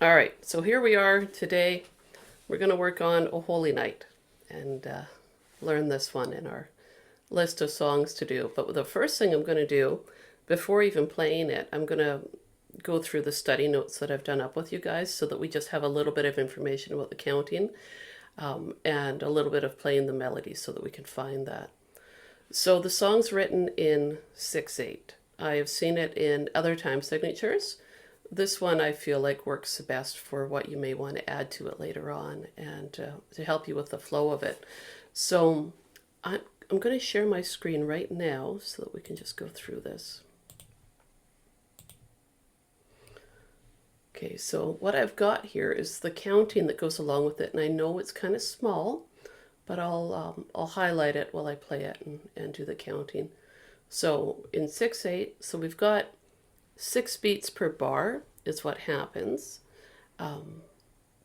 All right, so here we are today. We're going to work on O Holy Night and learn this one in our list of songs to do. But the first thing I'm going to do, before even playing it, I'm going to go through the study notes that I've done up with you guys so that we just have a little bit of information about the counting and a little bit of playing the melody so that we can find that. So the song's written in 6/8. I have seen it in other time signatures. This one I feel like works the best for what you may want to add to it later on and to help you with the flow of it. So I'm going to share my screen right now so that we can just go through this. Okay, so what I've got here is the counting that goes along with it, and I know it's kind of small, but I'll highlight it while I play it and do the counting. So in 6/8, so we've got 6 beats per bar is what happens.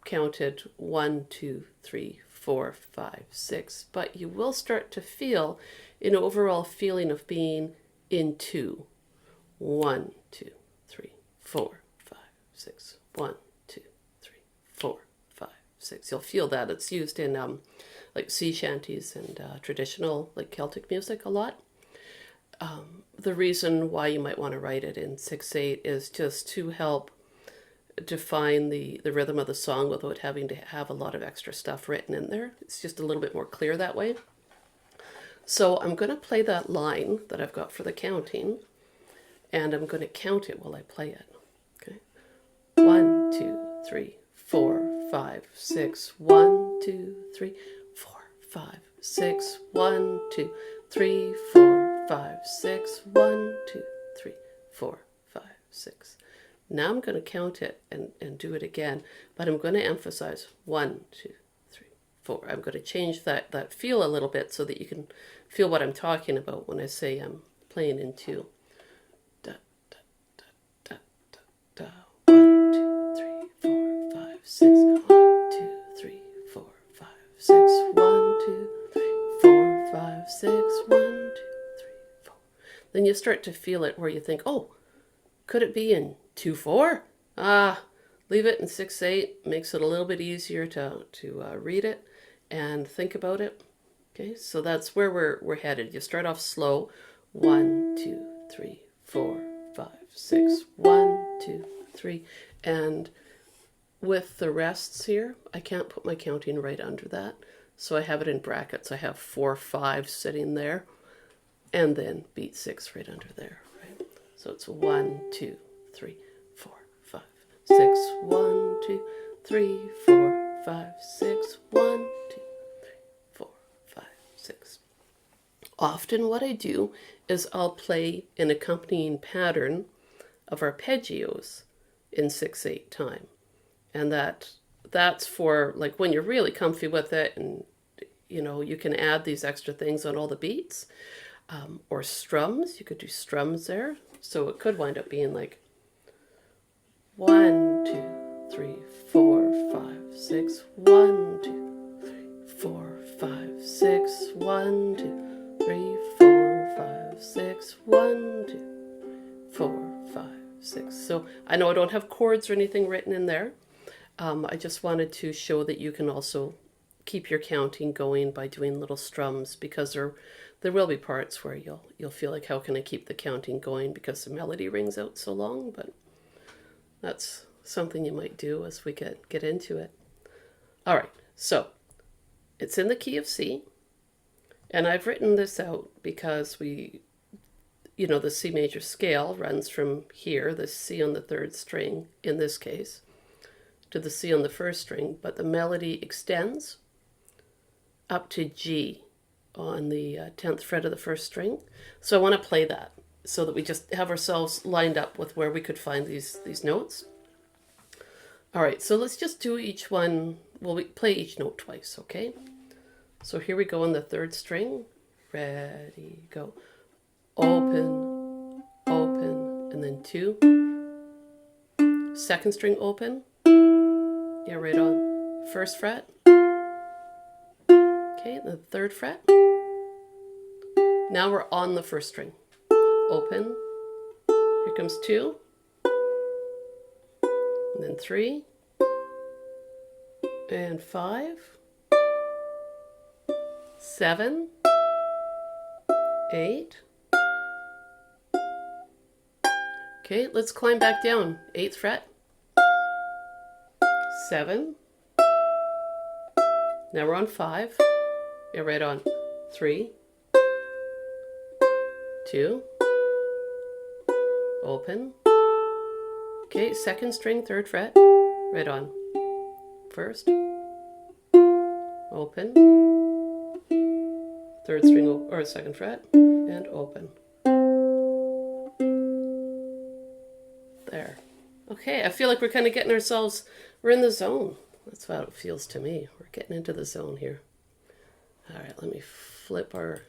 Counted 1, 2, 3, 4, 5, 6. But you will start to feel an overall feeling of being in 2. 1, 2, 3, 4, 5, 6. 1, 2, 3, 4, 5, 6. You'll feel that. It's used in like sea shanties and traditional like Celtic music a lot. The reason why you might want to write it in 6/8 is just to help define the rhythm of the song without having to have a lot of extra stuff written in there. It's just a little bit more clear that way. So I'm going to play that line that I've got for the counting, and I'm going to count it while I play it. Okay, 1, 2, 3, 4, 5, 6. 1, 2, 3, 4, 5, 6. 1, 2, 3, 4, 5, 6. 1, 2, 3, 4, 5, 6. Now I'm going to count it and do it again, but I'm going to emphasize 1, 2, 3, 4. I'm going to change that feel a little bit so that you can feel what I'm talking about when I say I'm playing in 2. Da, da, da, da, da, da. 1, 2, 3, 4, 5, 6. 1, 2, 3, 4, 5, 6. 1, 2, 3, 4, 5, 6. 1, 2, 3, 4. Then you start to feel it where you think, oh, could it be in 2/4? Leave it in 6/8. Makes it a little bit easier to read it and think about it. Okay, so that's where we're headed. You start off slow. 1, 2, 3, 4, 5, 6. 1, 2, 3. And with the rests here, I can't put my counting right under that. So I have it in brackets. I have 4, 5 sitting there. And then beat 6 right under there. Right? So it's 1, 2, 3, 4, 5, 6. 1, 2, 3, 4, 5, 6. 1, 2, 3, 4, 5, 6. Often what I do is I'll play an accompanying pattern of arpeggios in 6/8 time. And that's for like when you're really comfy with it and you know you can add these extra things on all the beats. Or strums, you could do strums there. So it could wind up being like 1, 2, 3, 4, 5, 6. 1, 2, 3, 4, 5, 6. 1, 2, 3, 4, 5, 6. 1, 2, 4, 5, 6. So I know I don't have chords or anything written in there. I just wanted to show that you can also keep your counting going by doing little strums because there will be parts where you'll feel like, how can I keep the counting going because the melody rings out so long, but that's something you might do as we get into it. All right, so it's in the key of C, and I've written this out because the C major scale runs from here, the C on the 3rd string in this case, to the C on the 1st string, but the melody extends up to G on the 10th fret of the 1st string. So I want to play that so that we just have ourselves lined up with where we could find these notes. All right, so let's just do each one. Well, we play each note twice, okay? So here we go on the 3rd string. Ready, go. Open, open, and then 2. 2nd string open. Yeah, right on 1st fret. Okay, the 3rd fret. Now we're on the 1st string. Open. Here comes 2. And then 3. and 5, 7, 8. Okay, let's climb back down. 8th fret, 7. Now we're on 5. Yeah, right on. 3, 2, open. Okay, 2nd string, 3rd fret, right on. 1st, open. 3rd string or 2nd fret, and open. There. Okay, I feel like we're kind of getting ourselves, we're in the zone. That's how it feels to me. We're getting into the zone here. All right, let me flip our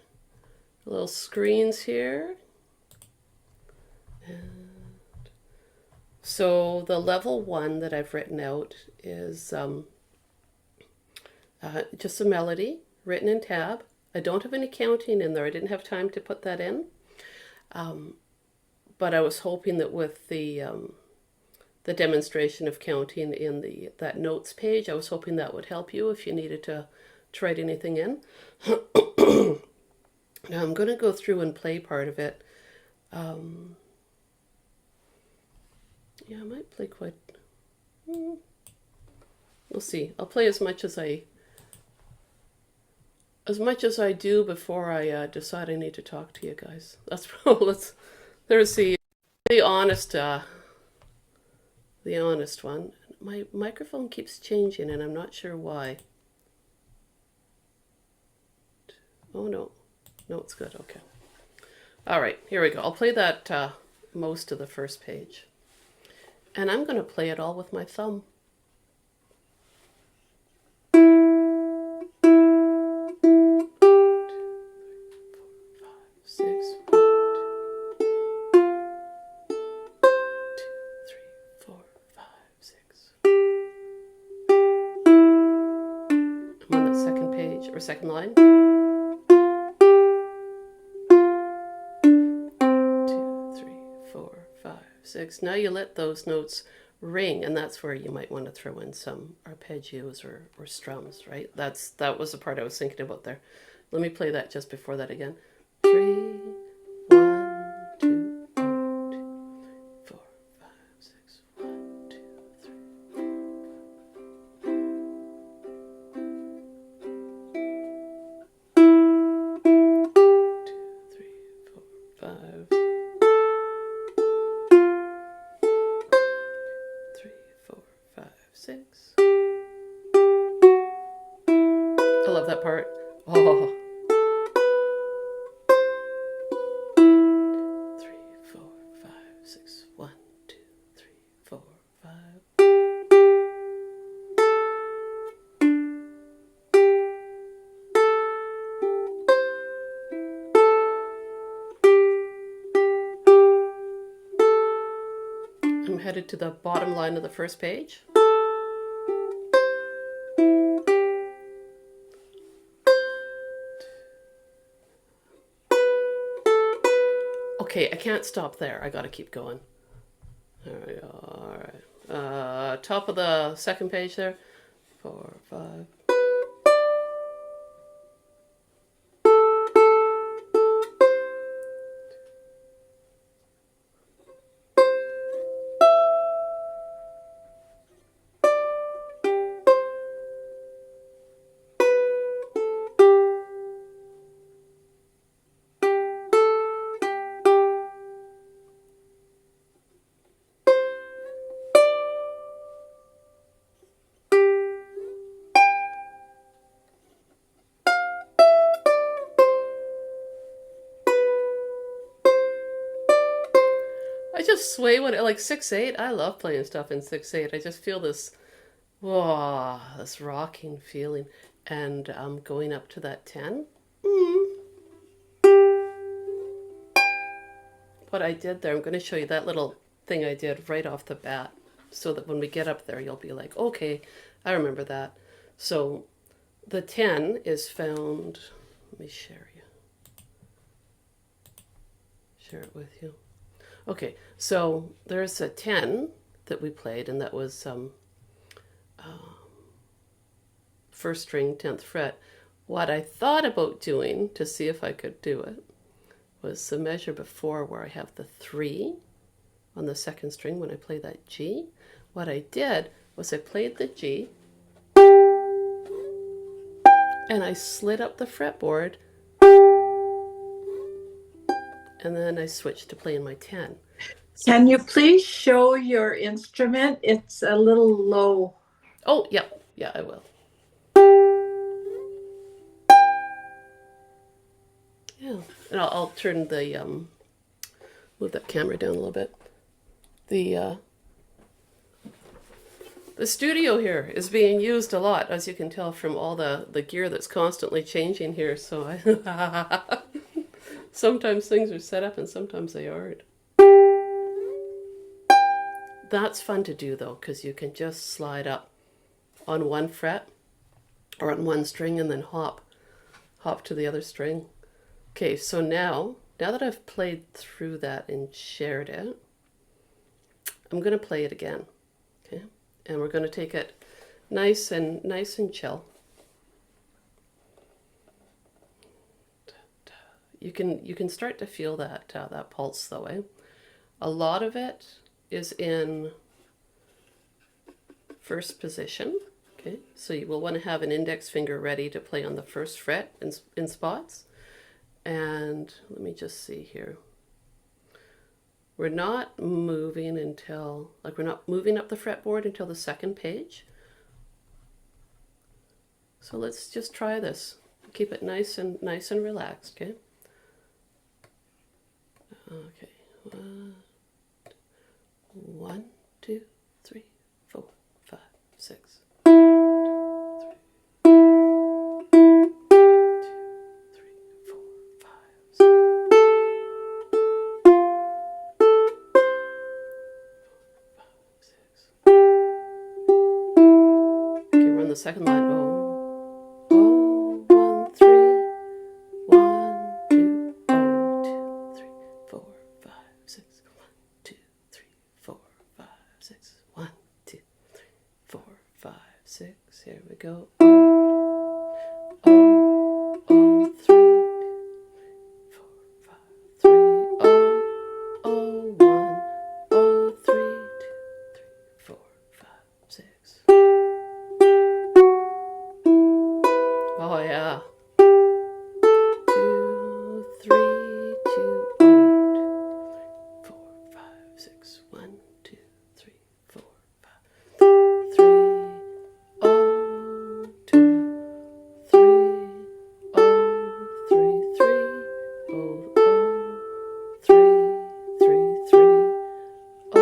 little screens here. And so the level 1 that I've written out is just a melody written in tab. I don't have any counting in there. I didn't have time to put that in. But I was hoping that with the demonstration of counting in that notes page, I was hoping that would help you if you needed to write anything in. Now I'm going to go through and play part of it. Yeah, I might play quite... We'll see. I'll play as much as I do before I decide I need to talk to you guys. That's probably... There's the honest one. My microphone keeps changing and I'm not sure why. Oh no. No, it's good. Okay. All right, here we go. I'll play that most of the first page. And I'm going to play it all with my thumb. 2nd line. 2, 3, 4, 5, 6. Now you let those notes ring, and that's where you might want to throw in some arpeggios or strums, right? That was the part I was thinking about there. Let me play that just before that again. 3, 1, 2, 4, 5, 6, 1, 2, 3. 6. I love that part. Oh. 3, 4, 5, 6. 1, 2, 3, 4, 5. I'm headed to the bottom line of the first page. Okay, I can't stop there. I gotta keep going. There we go. All right. Top of the second page there. 4, 5. I just sway when it, like 6/8. I love playing stuff in 6/8. I just feel this, whoa, this rocking feeling, and going up to that 10. What I did there, I'm going to show you that little thing I did right off the bat, so that when we get up there, you'll be like, okay, I remember that. So the 10 is found. Let me share it with you. Okay, so there's a 10 that we played, and that was first string, 10th fret. What I thought about doing to see if I could do it was the measure before where I have the 3 on the second string when I play that G. What I did was I played the G and I slid up the fretboard and then I switched to playing my 10. Can you please show your instrument? It's a little low. Oh, yeah, yeah, I will. Yeah, and I'll turn the, move that camera down a little bit. The studio here is being used a lot, as you can tell from all the gear that's constantly changing here, so I sometimes things are set up and sometimes they aren't. That's fun to do though, because you can just slide up on one fret or on one string and then hop to the other string. Okay, so now that I've played through that and shared it, I'm going to play it again. Okay, and we're going to take it nice and chill. You can start to feel that that pulse though, eh? A lot of it is in first position. Okay, so you will want to have an index finger ready to play on the first fret in spots. And let me just see here. We're not moving until, we're not moving up the fretboard until the second page. So let's just try this. Keep it nice and relaxed, okay? Okay. 1, 2, 3, 4, 5, 6. The second line, oh, oh, 1, 3, 1, 2, oh, 2, 3, 4, 5, 6, 1, 2, 3, 4, 5, 6, 1, 2, 3, 4, 5, 6. Here we go. Oh, oh, oh, 3, 4, 5, 3, oh, oh, 1, oh, 3, 2, 3, 4, 5, 6. Oh yeah. 2, 3, 2, oh, 2, 4, 5, 6, 1, 2, 3, 4, 5, 3, oh, 2, 3, oh, 3, 3, oh, oh, 3, 3, 3, oh.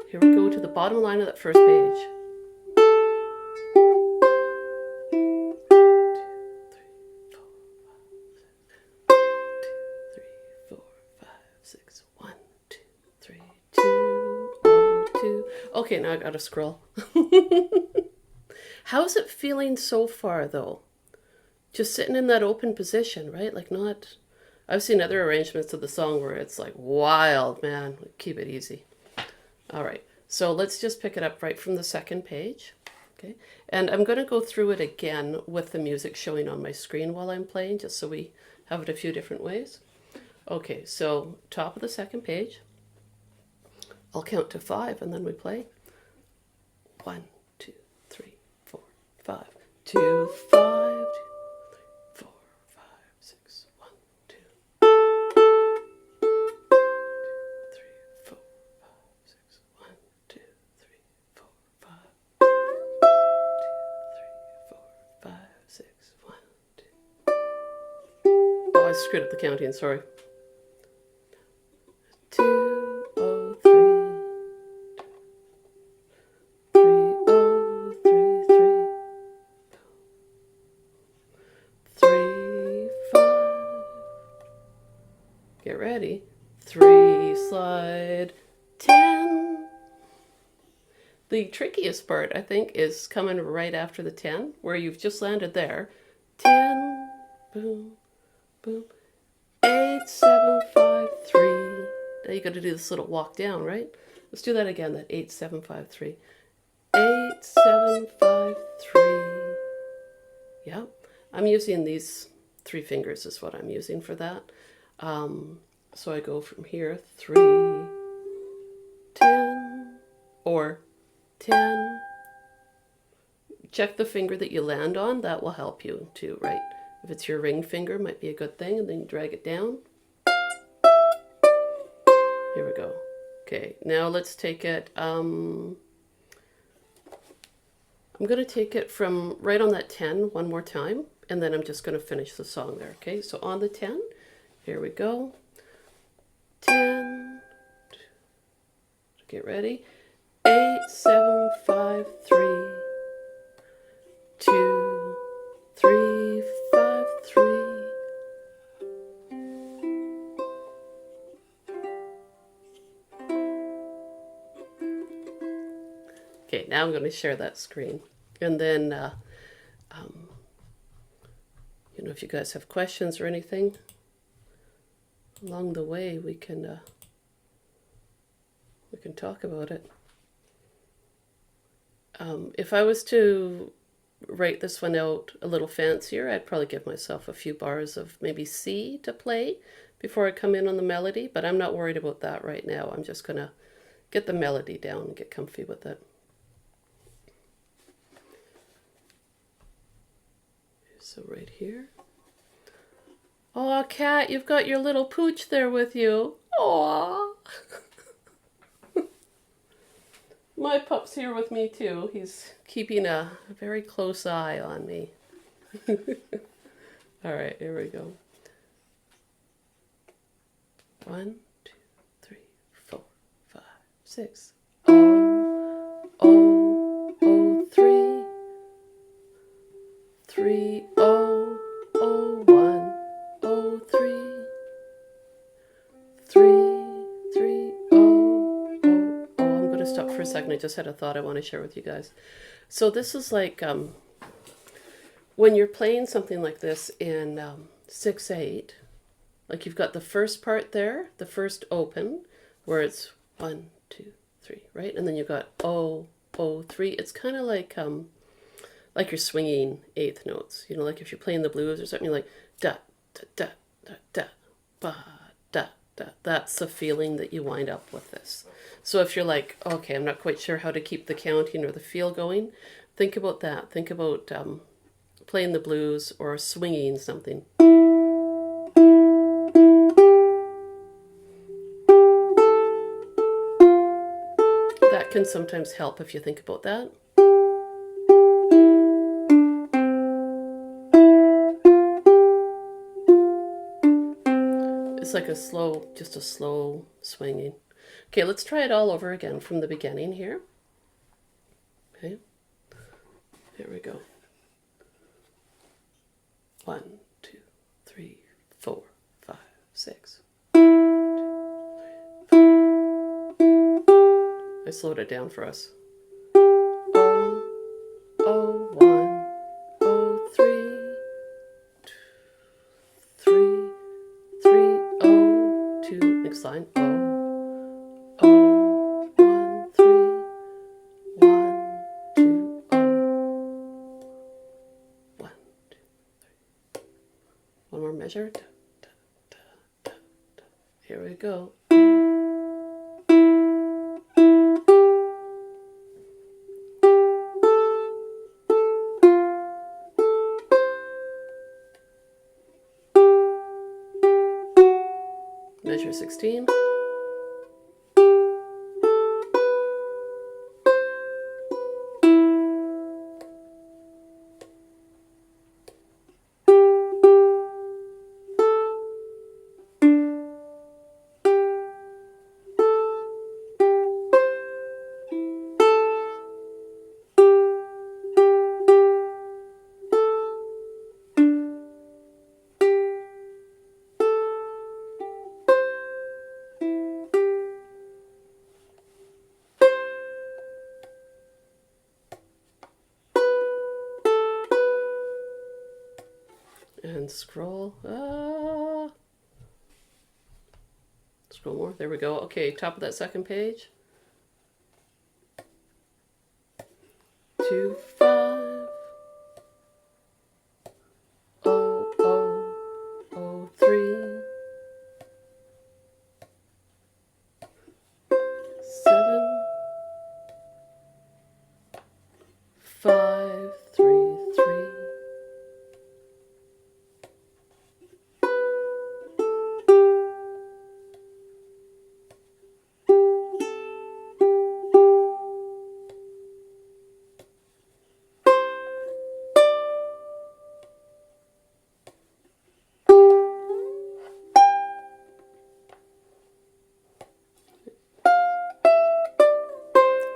Here we go to the bottom line of that first page. Okay, now I gotta scroll. How's it feeling so far though? Just sitting in that open position, right? Like not, I've seen other arrangements of the song where it's like wild, man. Keep it easy. All right, so let's just pick it up right from the second page. Okay, and I'm gonna go through it again with the music showing on my screen while I'm playing, just so we have it a few different ways. Okay, so top of the second page. I'll count to 5 and then we play. 1, 2, 3, 4, 5. 2, 5, 2, 3, 4, 5, 6, 1, 2. 3, 4, 5, 6, 1, 2, 3, 4, 5. 2, 3, 4, 5, 6, 1, 2. Oh, I screwed up the counting, sorry. 2. 3, slide, 10. The trickiest part, I think, is coming right after the 10, where you've just landed there. 10, boom, boom, 8, 7, 5, 3. Now you got to do this little walk down, right? Let's do that again, that 8, 7, 5, 3. 8, 7, 5, 3. Yeah, I'm using these 3 fingers is what I'm using for that. So I go from here, 3, 10, or 10. Check the finger that you land on. That will help you too, right? If it's your ring finger, might be a good thing. And then you drag it down. Here we go. Okay, now let's take it. I'm going to take it from right on that 10 one more time. And then I'm just going to finish the song there. Okay, so on the 10, here we go. 10. Get ready. 8, 7, 5, 3. 2, 3, 5, 3. Okay, now I'm going to share that screen. And then, you know, if you guys have questions or anything along the way, we can talk about it. If I was to write this one out a little fancier, I'd probably give myself a few bars of maybe C to play before I come in on the melody, but I'm not worried about that right now. I'm just gonna get the melody down and get comfy with it. So right here. Oh, Kat, you've got your little pooch there with you. Aww. My pup's here with me too. He's keeping a very close eye on me. All right, here we go. 1, 2, 3, 4, 5, 6. Oh, oh, oh, 3. 3, oh, oh, 1, oh, 3. 3, 3, oh, oh, oh. I'm going to stop for a second. I just had a thought I want to share with you guys. So this is like when you're playing something like this in 6/8, like you've got the first part there, the first open, where it's 1, 2, 3, right? And then you've got oh, oh, 3. It's kind of like you're swinging eighth notes. You know, like if you're playing the blues or something, you're like da, da, da, da, da, ba, da, da. That's the feeling that you wind up with this. So if you're like, okay, I'm not quite sure how to keep the counting or the feel going, think about that. Think about playing the blues or swinging something. That can sometimes help if you think about that. It's like just a slow swinging. Okay, let's try it all over again from the beginning here. Okay, here we go. 1, 2, 3, 4, 5, 6. 1, 2, 3, 4. I slowed it down for us. Oh, oh, 1, oh, 3, 3, 3, oh, 2. Next line. Oh, oh, 1, 3, 1, 2, oh. 1, 2, 3. One more measure. Da, da, da, da, da. Here we go. Measure 16. And scroll. Scroll more. There we go. Okay, top of that second page. 2, 5.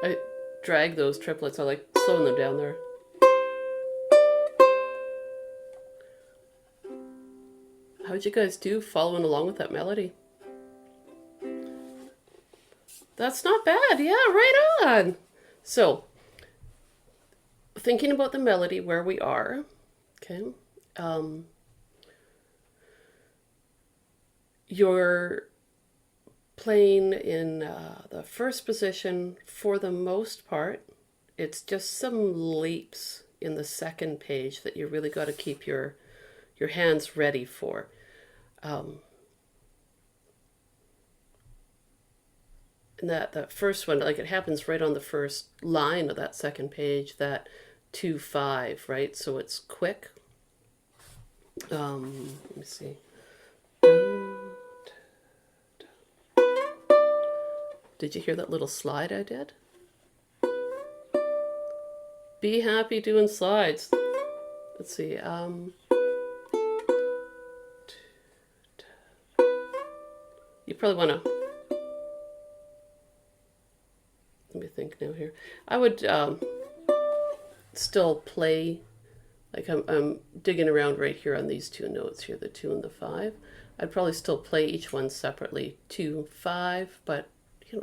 I drag those triplets. I like slowing them down there. How'd you guys do following along with that melody? That's not bad. Yeah, right on. So, thinking about the melody where we are, okay, you're playing in the first position for the most part. It's just some leaps in the second page that you really got to keep your hands ready for. And that first one, like it happens right on the first line of that second page, that 2-5, right? So it's quick. Let me see. Did you hear that little slide I did? Be happy doing slides. Let's see. You probably want to. Let me think now here. I would still play, like I'm digging around right here on these two notes here, the 2 and the 5. I'd probably still play each one separately, 2, 5, but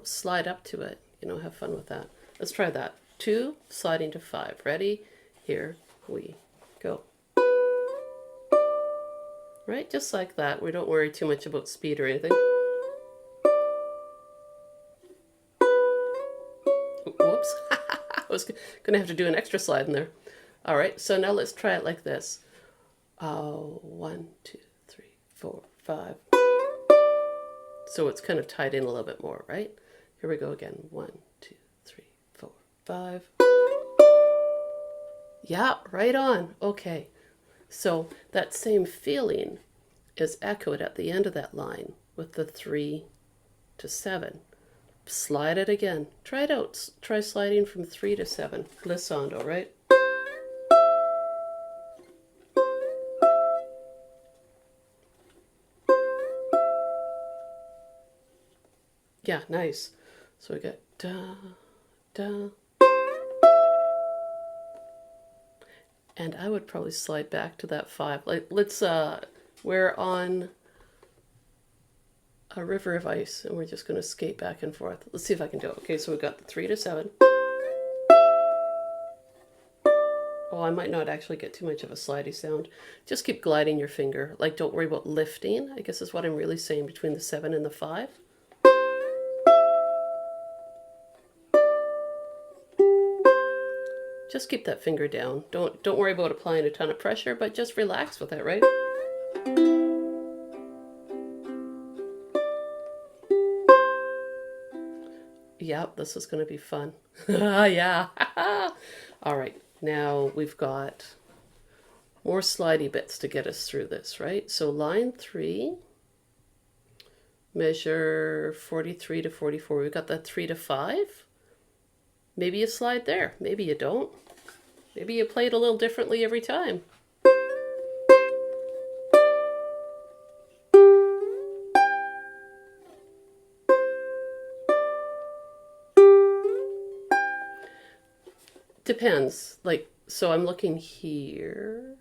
slide up to it, have fun with that. Let's try that. 2, sliding to 5. Ready? Here we go. Right? Just like that. We don't worry too much about speed or anything. Whoops. I was going to have to do an extra slide in there. All right, so now let's try it like this. 1, 2, 3, 4, 5. So it's kind of tied in a little bit more, right? Here we go again. 1, 2, 3, 4, 5. Yeah, right on. Okay. So that same feeling is echoed at the end of that line with the 3 to 7. Slide it again. Try it out. Try sliding from 3 to 7. Glissando, right? Yeah, nice. So we got da, da. And I would probably slide back to that 5. Like, let's, we're on a river of ice, and we're just going to skate back and forth. Let's see if I can do it. Okay, so we've got the 3 to 7. Oh, I might not actually get too much of a slidey sound. Just keep gliding your finger. Like, don't worry about lifting, I guess is what I'm really saying, between the 7 and the 5. Just keep that finger down. Don't worry about applying a ton of pressure, but just relax with it, right? Yep, this is going to be fun. Yeah. All right, now we've got more slidey bits to get us through this, right? So line 3, measure 43 to 44. We've got that 3 to 5. Maybe you slide there. Maybe you don't. Maybe you play it a little differently every time. Depends. Like, so I'm looking here,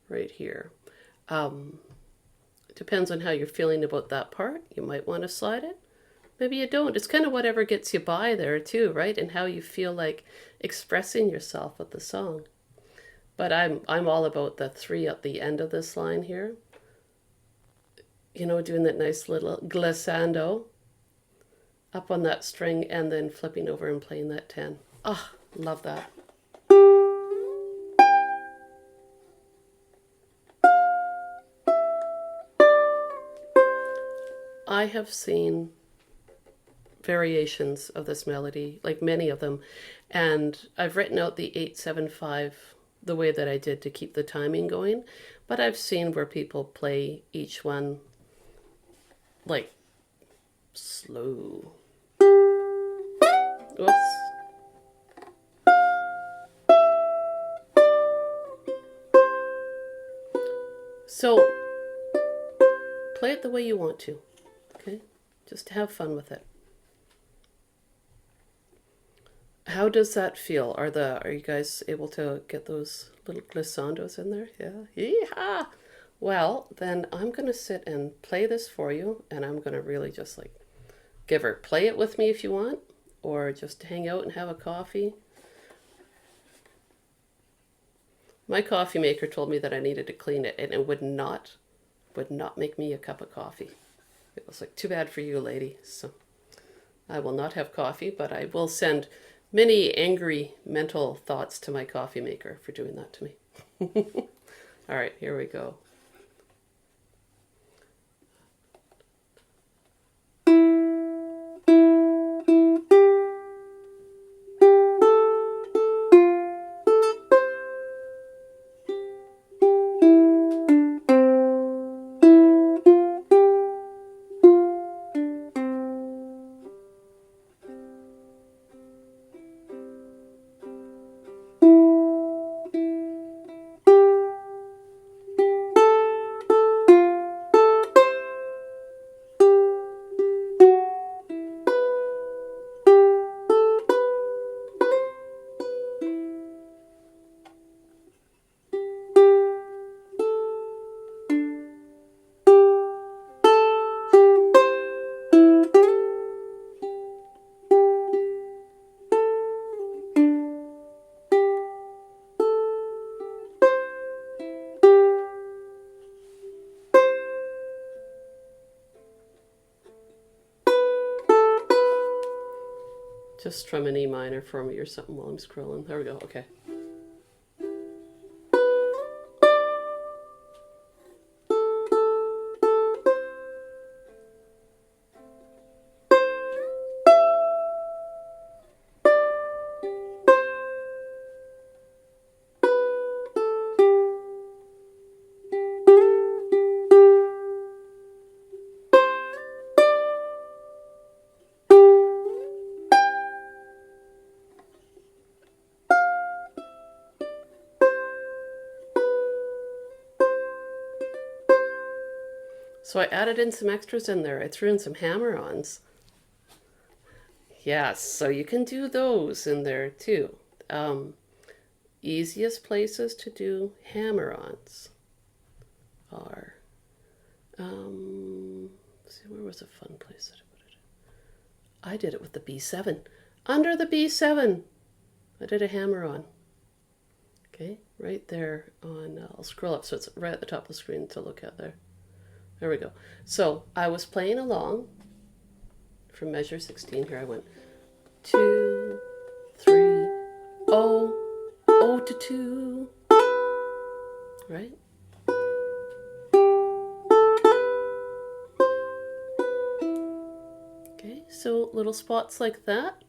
right here. It depends on how you're feeling about that part. You might want to slide it. Maybe you don't. It's kind of whatever gets you by there too, right? And how you feel like expressing yourself with the song. But I'm all about the 3 at the end of this line here. Doing that nice little glissando up on that string and then flipping over and playing that 10. Ah, love that. I have seen variations of this melody, like many of them, and I've written out the 8-7-5 the way that I did to keep the timing going, but I've seen where people play each one like slow. Oops. So play it the way you want to, okay? Just have fun with it. How does that feel? Are you guys able to get those little glissandos in there? Yeah. Yeehaw! Well, then I'm going to sit and play this for you, and I'm going to really just like give her, play it with me if you want, or just hang out and have a coffee. My coffee maker told me that I needed to clean it, and it would not make me a cup of coffee. It was like, too bad for you, lady. So I will not have coffee, but I will send many angry mental thoughts to my coffee maker for doing that to me. All right, here we go. Just strum an E minor for me or something while I'm scrolling. There we go. Okay. So I added in some extras in there. I threw in some hammer-ons. Yes, so you can do those in there too. Easiest places to do hammer-ons are, see, where was a fun place that I put it? I did it with the B7. Under the B7, I did a hammer-on. Okay, right there on, I'll scroll up so it's right at the top of the screen to look at there. There we go. So I was playing along from measure 16. Here I went 2, 3, oh, oh to 2, right? Okay, so little spots like that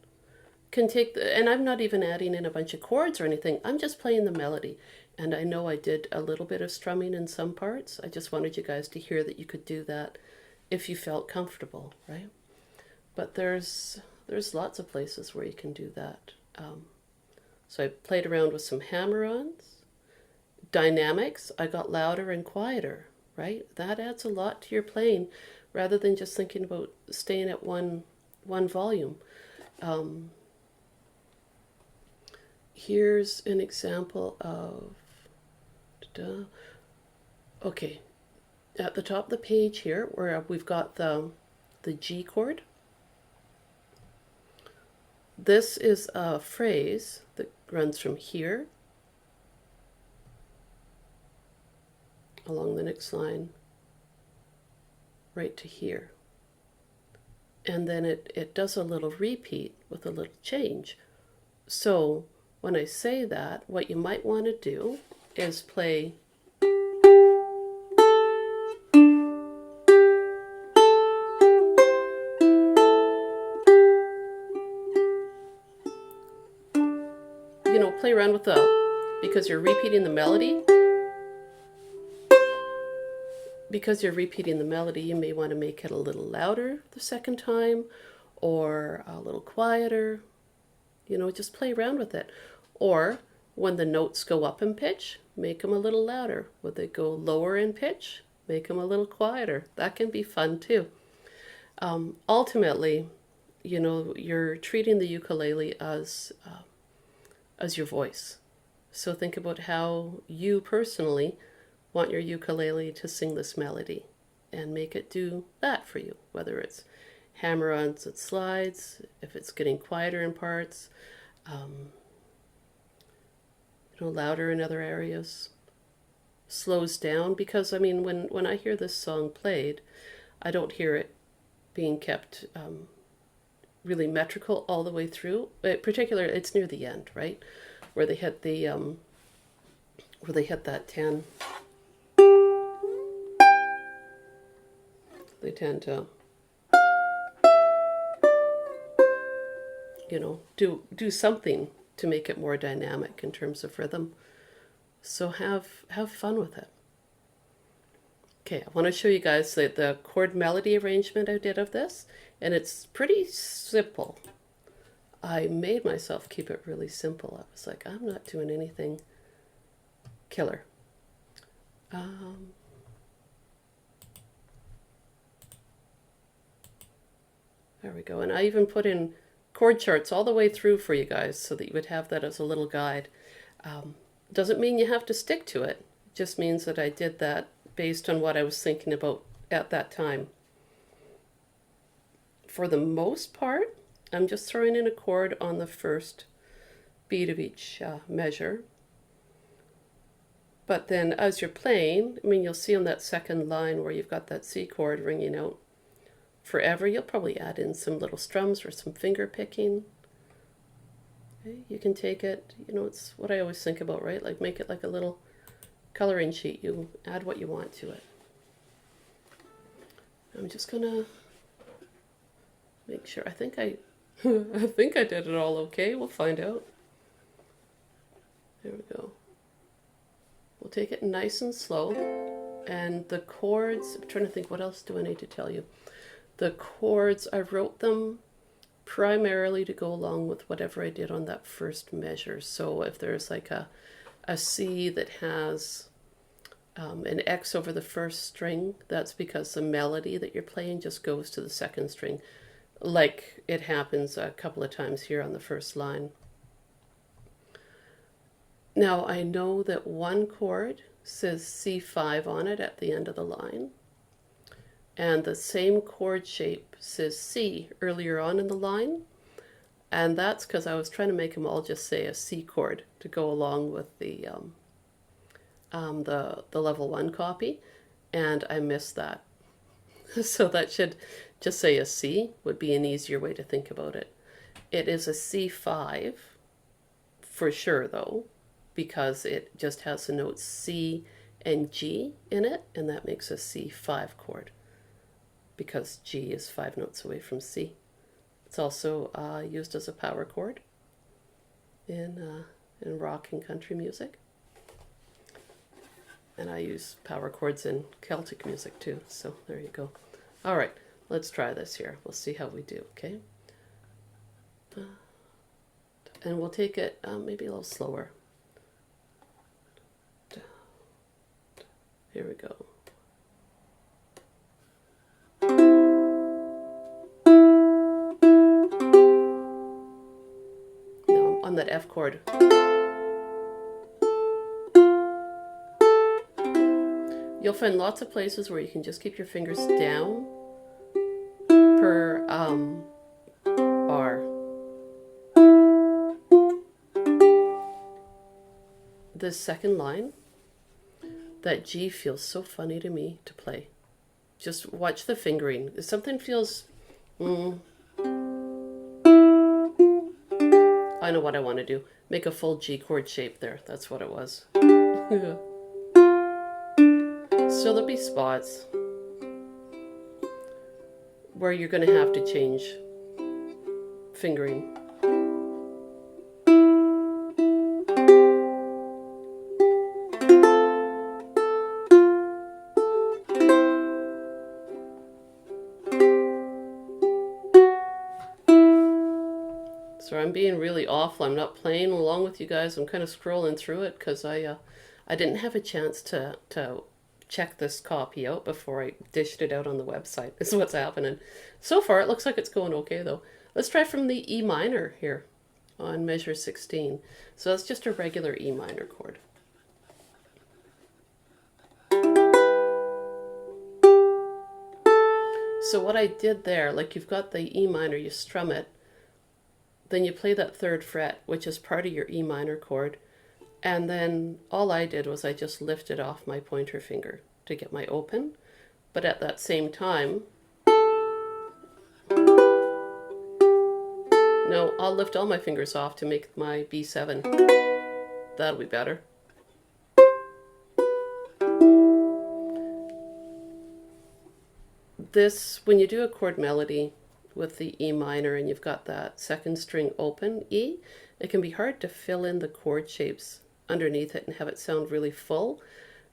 can take and I'm not even adding in a bunch of chords or anything. I'm just playing the melody. And I know I did a little bit of strumming in some parts. I just wanted you guys to hear that you could do that if you felt comfortable, right? But there's lots of places where you can do that. So I played around with some hammer-ons. Dynamics, I got louder and quieter, right? That adds a lot to your playing rather than just thinking about staying at one volume. Here's an example of, okay, at the top of the page here where we've got the G chord. This is a phrase that runs from here along the next line right to here. And then it does a little repeat with a little change. So when I say that, what you might want to do is play play around with because you're repeating the melody. Because you're repeating the melody, you may want to make it a little louder the second time or a little quieter. Just play around with it. Or when the notes go up in pitch, make them a little louder. When they go lower in pitch, make them a little quieter. That can be fun too. Ultimately, you know, you're treating the ukulele as your voice. So think about how you personally want your ukulele to sing this melody and make it do that for you, whether it's hammer-ons and slides, if it's getting quieter in parts, you know, louder in other areas, slows down. Because I mean, when I hear this song played, I don't hear it being kept really metrical all the way through. In particular, it's near the end, right, where they hit the where they hit that 10. They tend to, you know, do something to make it more dynamic in terms of rhythm. So have fun with it. Okay, I want to show you guys the chord melody arrangement I did of this, and it's pretty simple. I made myself keep it really simple. I was like, I'm not doing anything killer. There we go. And I even put in chord charts all the way through for you guys so that you would have that as a little guide. Doesn't mean you have to stick to it. It just means that I did that based on what I was thinking about at that time. For the most part, I'm just throwing in a chord on the first beat of each measure. But then as you're playing, I mean, you'll see on that second line where you've got that C chord ringing out forever, you'll probably add in some little strums or some finger picking. Okay, you can take it, you know, it's what I always think about, right? Like make it like a little coloring sheet. You add what you want to it. I'm just gonna make sure. I think I think I did it all okay. We'll find out. There we go. We'll take it nice and slow. And the chords, I'm trying to think, what else do I need to tell you? The chords, I wrote them primarily to go along with whatever I did on that first measure. So if there's like a C that has an X over the first string, that's because the melody that you're playing just goes to the second string, like it happens a couple of times here on the first line. Now I know that one chord says C5 on it at the end of the line, and the same chord shape says C earlier on in the line, and that's because I was trying to make them all just say a C chord to go along with the level 1 copy, and I missed that. So that should just say a C would be an easier way to think about it. It is a C5 for sure though, because it just has the notes C and G in it, and that makes a C5 chord because G is 5 notes away from C. It's also used as a power chord in rock and country music. And I use power chords in Celtic music too, so there you go. All right, let's try this here. We'll see how we do, okay? And we'll take it maybe a little slower. Here we go. Now I'm on that F chord. You'll find lots of places where you can just keep your fingers down per bar. This second line, that G feels so funny to me to play. Just watch the fingering. If something feels... I know what I want to do. Make a full G chord shape there. That's what it was. So there'll be spots where you're going to have to change fingering. So I'm being really awful. I'm not playing along with you guys. I'm kind of scrolling through it because I didn't have a chance to check this copy out before I dished it out on the website. Is what's happening. So far, it looks like it's going okay though. Let's try from the E minor here on measure 16. So that's just a regular E minor chord. So what I did there, like you've got the E minor, you strum it, then you play that third fret, which is part of your E minor chord, and then all I did was I just lifted off my pointer finger to get my open, but at that same time, no, I'll lift all my fingers off to make my B7. That'll be better. This, when you do a chord melody with the E minor and you've got that second string open E, it can be hard to fill in the chord shapes underneath it and have it sound really full.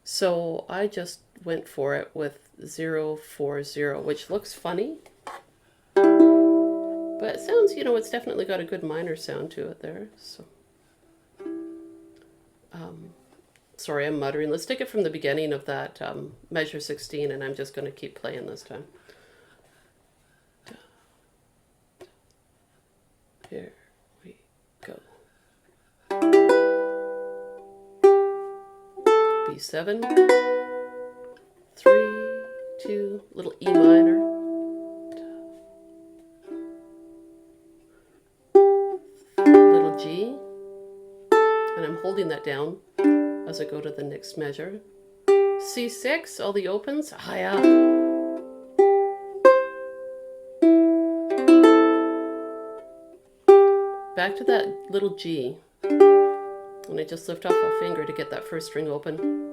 So I just went for it with 0-4-0, which looks funny, but it sounds, you know, it's definitely got a good minor sound to it there. So, sorry, I'm muttering. Let's take it from the beginning of that measure 16, and I'm just going to keep playing this time. Here we go. B7, 3, 2, little E minor, little G, and I'm holding that down as I go to the next measure. C6, all the opens, higher. Back to that little G, and I just lift off a finger to get that first string open.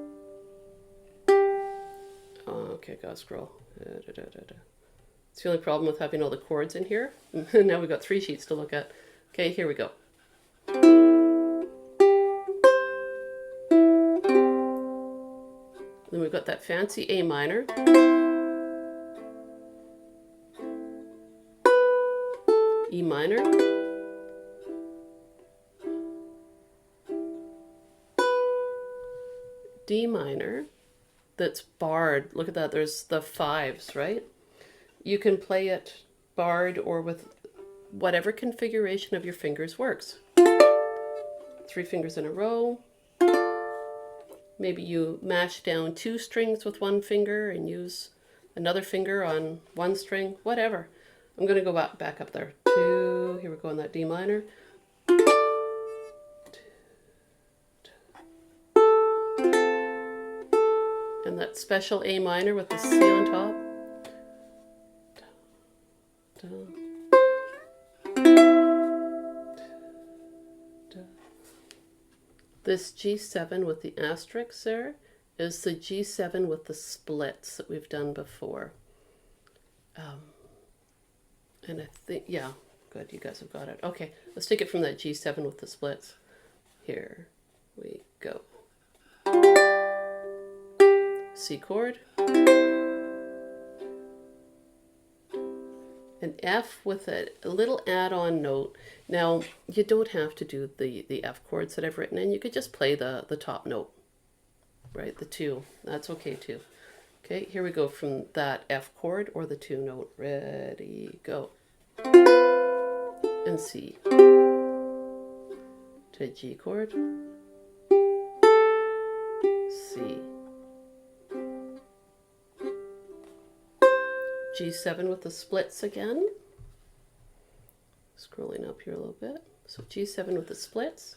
Okay, gotta scroll. It's the only problem with having all the chords in here. Now we've got 3 sheets to look at. Okay, here we go. Then we've got that fancy A minor. E minor. D minor. That's barred. Look at that, there's the 5s, right? You can play it barred or with whatever configuration of your fingers works. 3 fingers in a row. Maybe you mash down 2 strings with 1 finger and use another finger on 1 string, whatever. I'm going to go back up there. 2, here we go on that D minor. And that special A minor with the C on top. This G7 with the asterisk there is the G7 with the splits that we've done before. And I think, yeah, good, you guys have got it. Okay, let's take it from that G7 with the splits. Here we go. C chord. An F with a little add-on note. Now, you don't have to do the F chords that I've written in. You could just play the top note, right? The 2. That's okay too. Okay, here we go from that F chord or the 2 note. Ready, go. And C. To G chord. C. G7 with the splits again. Scrolling up here a little bit. So G7 with the splits.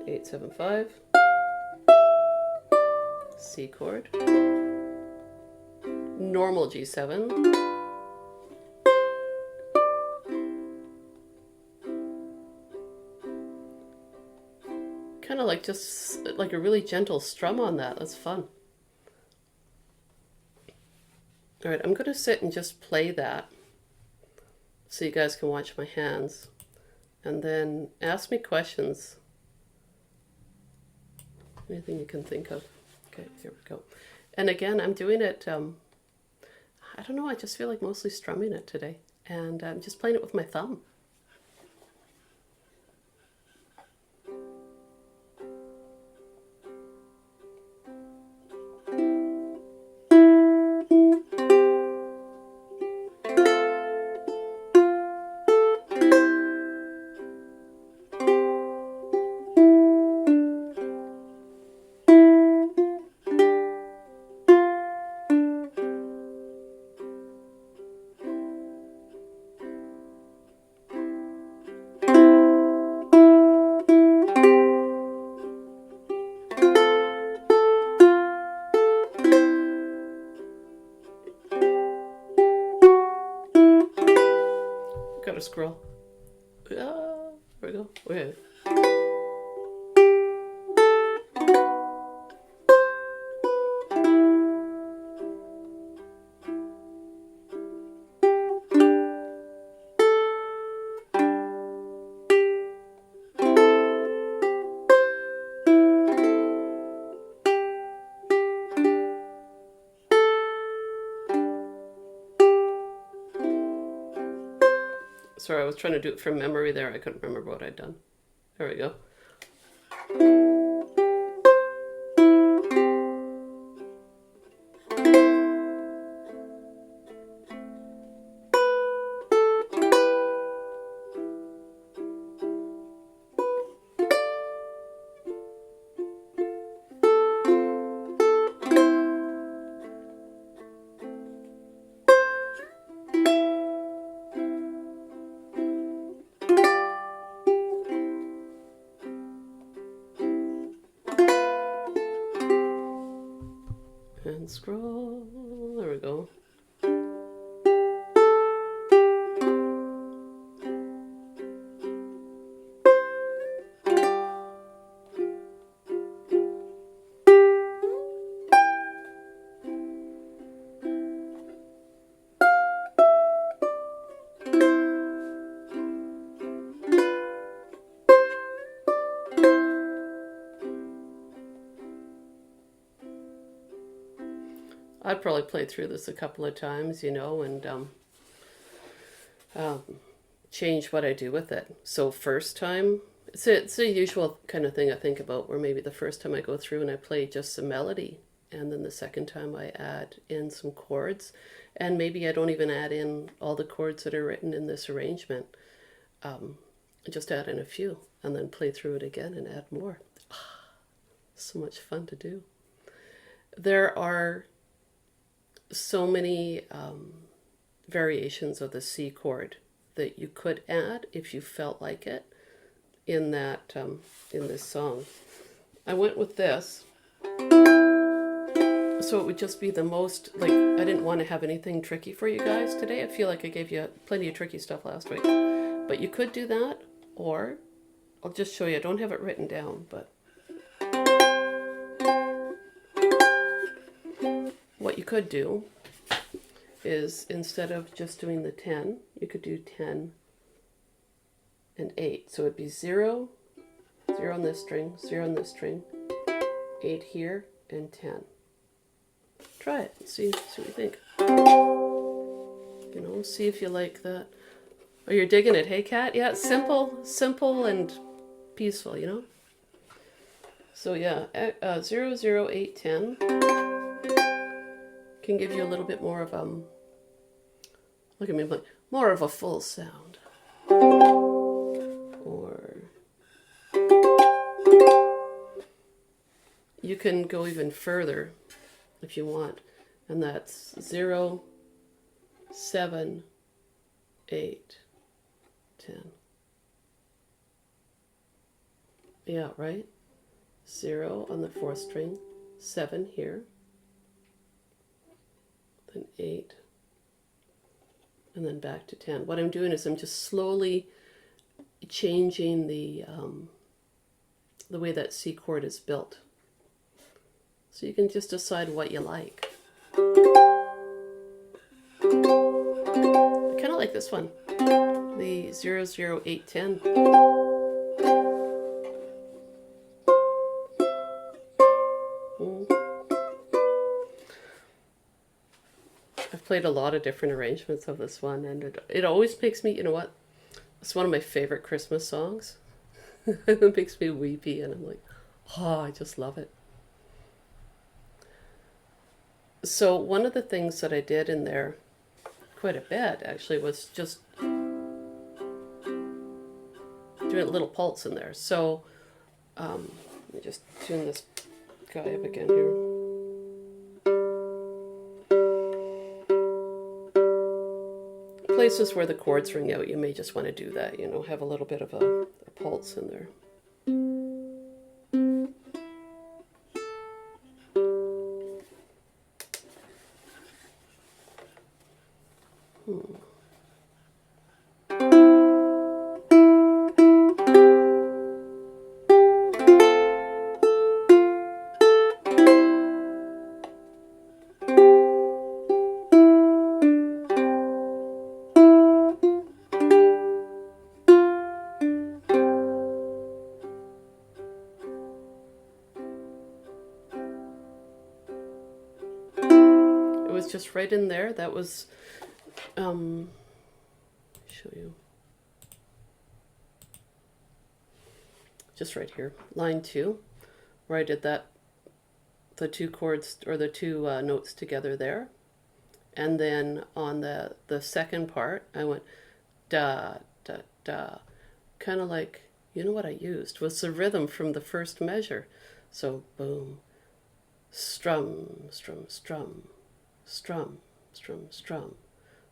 8-7-5. C chord. Normal G7. Kind of like just like a really gentle strum on that. That's fun. All right, I'm going to sit and just play that so you guys can watch my hands and then ask me questions. Anything you can think of. Okay, here we go. And again, I'm doing it, I don't know, I just feel like mostly strumming it today. And I'm just playing it with my thumb. scroll. There we go. Okay. Sorry, I was trying to do it from memory there. I couldn't remember what I'd done. There we go. And scroll. There we go. I'd probably play through this a couple of times, you know, and change what I do with it. So first time, it's a usual kind of thing I think about, where maybe the first time I go through and I play just some melody, and then the second time I add in some chords, and maybe I don't even add in all the chords that are written in this arrangement. Just add in a few, and then play through it again and add more. So much fun to do. There are so many variations of the C chord that you could add if you felt like it in that in this song. I went with this, so it would just be the most, like, I didn't want to have anything tricky for you guys today. I feel like I gave you plenty of tricky stuff last week, but you could do that, or I'll just show you. I don't have it written down, but what you could do is, instead of just doing the 10, you could do 10 and 8. So it'd be 0, 0 on this string, 0 on this string, 8 here, and 10. Try it and see what you think. You know, see if you like that. Oh, you're digging it, hey Kat? Yeah, it's simple and peaceful, you know? So yeah, 0, 0, 8, 10 can give you a little bit more of look at me, like more of a full sound. Or you can go even further if you want, and that's 0, 7, 8, 10. Yeah, right? 0 on the 4th string, 7 here, then 8, and then back to 10. What I'm doing is I'm just slowly changing the way that C chord is built. So you can just decide what you like. I kind of like this one, the 0, 0, 8, 10. I've played a lot of different arrangements of this one, and it always makes me, you know what, it's one of my favorite Christmas songs. It makes me weepy, and I'm like, oh, I just love it. So one of the things that I did in there, quite a bit actually, was just doing a little pulse in there. So let me just tune this guy up again here. Places where the chords ring out, you may just want to do that, you know, have a little bit of a pulse in there. was just right in there. That was, show you. Just right here, line 2, where I did that, the two chords, or the two notes together there. And then on the second part, I went da, da, da, kind of like, you know what I used was the rhythm from the first measure. So boom, strum, strum, strum, strum, strum, strum,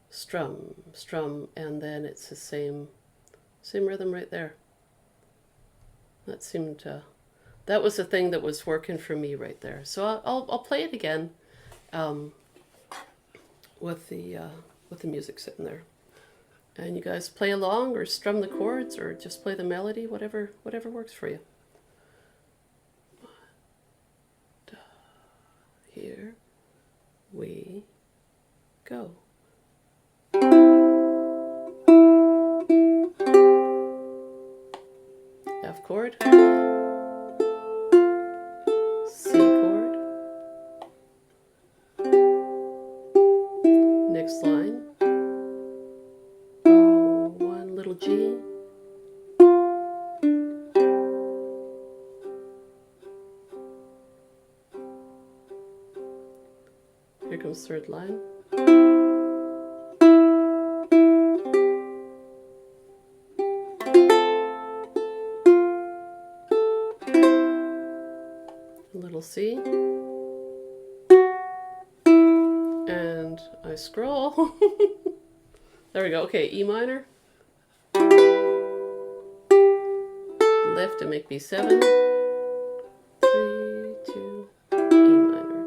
strum, strum, and then it's the same rhythm right there. That seemed that was the thing that was working for me right there. So I'll play it again with the music sitting there, and you guys play along or strum the chords or just play the melody, whatever works for you. Here we go. F chord, C chord, next line, one little G, here comes third line, little C, and I scroll. There we go. Okay, E minor, lift and make B7, 3, 2, E minor.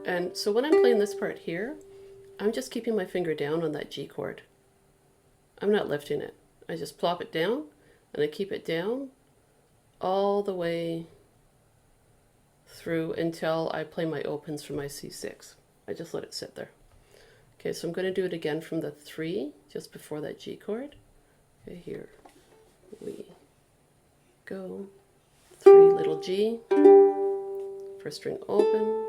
And so when I'm playing this part here, I'm just keeping my finger down on that G chord. I'm not lifting it. I just plop it down and I keep it down all the way through until I play my opens for my C6. I just let it sit there. Okay, so I'm going to do it again from the 3 just before that G chord. Okay, here we go. 3 little G, first string open,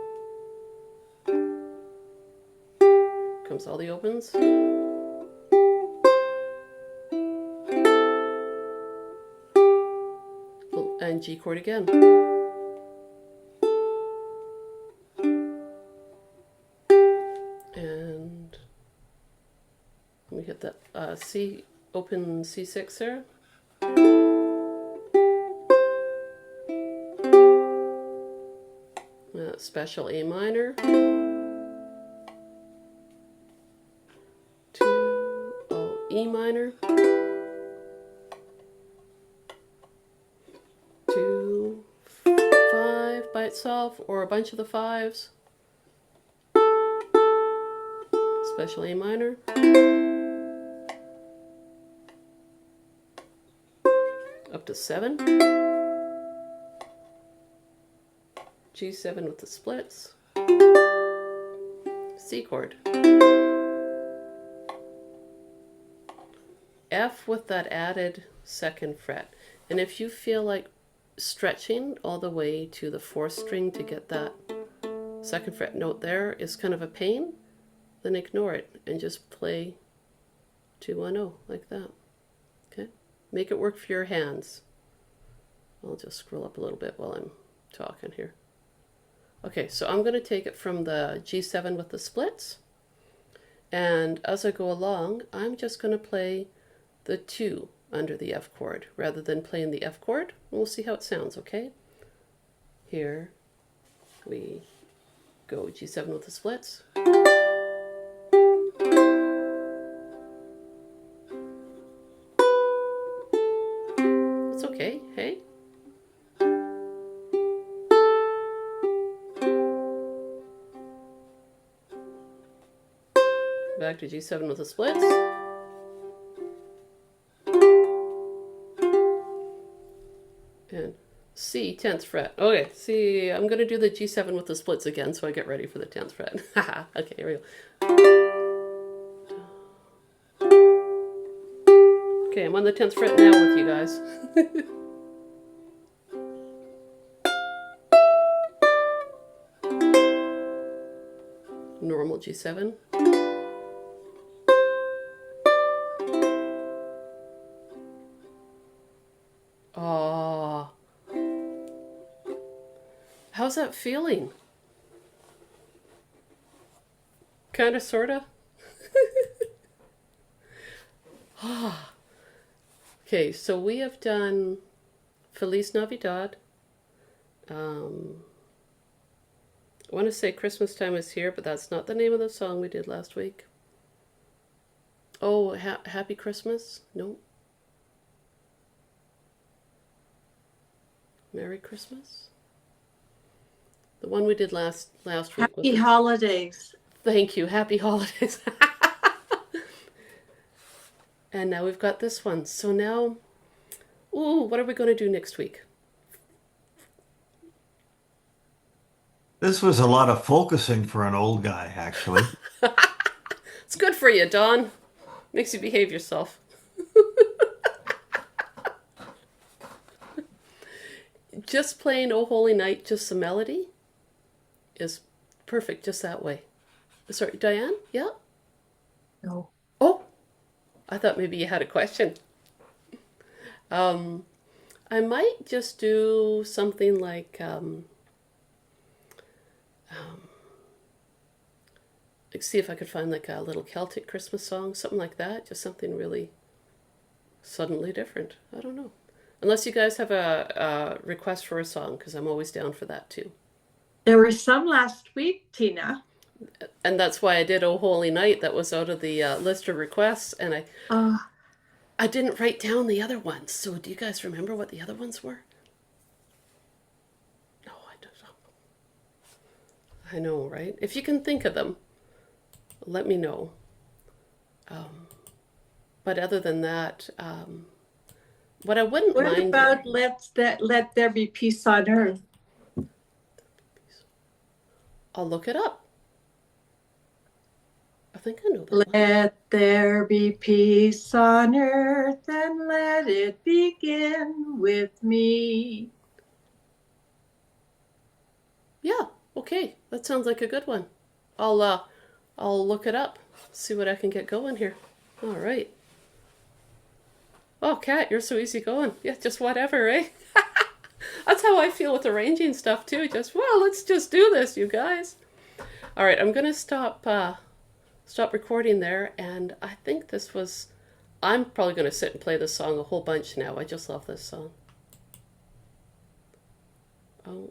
comes all the opens. And G chord again. And we hit that C, open C6 there. Special A minor. 2, oh, E minor. 2, 5 by itself, or a bunch of the 5s. Special A minor. Up to 7. G7 with the splits. C chord. F with that added second fret. And if you feel like stretching all the way to the 4th string to get that second fret note there is kind of a pain, then ignore it and just play 2-1-0 like that. Okay? Make it work for your hands. I'll just scroll up a little bit while I'm talking here. Okay, so I'm going to take it from the G7 with the splits, and as I go along, I'm just going to play the 2 under the F chord rather than playing the F chord. We'll see how it sounds, okay? Here we go, G7 with the splits. It's okay, hey? Back to G7 with the splits. And C, 10th fret. Okay, C, I'm going to do the G7 with the splits again so I get ready for the 10th fret. Okay, here we go. Okay, I'm on the 10th fret now with you guys. Normal G7. Oh, how's that feeling? Kind of, sort of? Okay, so we have done Feliz Navidad. I want to say Christmas Time is Here, but that's not the name of the song we did last week. Oh, Happy Christmas? No. Merry Christmas? The one we did last week was Happy Holidays. Thank you. Happy Holidays. And now we've got this one. So now, ooh, what are we going to do next week? This was a lot of focusing for an old guy, actually. It's good for you, Don. Makes you behave yourself. Just playing Oh Holy Night, just the melody, is perfect just that way. Sorry, Diane? Yeah? No. Oh, I thought maybe you had a question. I might just do something like see if I could find like a little Celtic Christmas song, something like that. Just something really suddenly different. I don't know. Unless you guys have a request for a song, because I'm always down for that too. There were some last week, Tina. And that's why I did Oh Holy Night. That was out of the list of requests, and I didn't write down the other ones. So do you guys remember what the other ones were? No, I don't know. I know, right? If you can think of them, let me know. But other than that, what I wouldn't What mind... about Let There Be Peace on Earth? I'll look it up. I think I know that one. Let there be peace on earth and let it begin with me. Yeah, okay. That sounds like a good one. I'll look it up, see what I can get going here. All right. Oh, Kat, you're so easy going. Yeah, just whatever, eh? That's how I feel with arranging stuff too. Just, well, let's just do this, you guys. All right, I'm gonna stop recording there, and I think this was... I'm probably gonna sit and play this song a whole bunch now. I just love this song. Oh.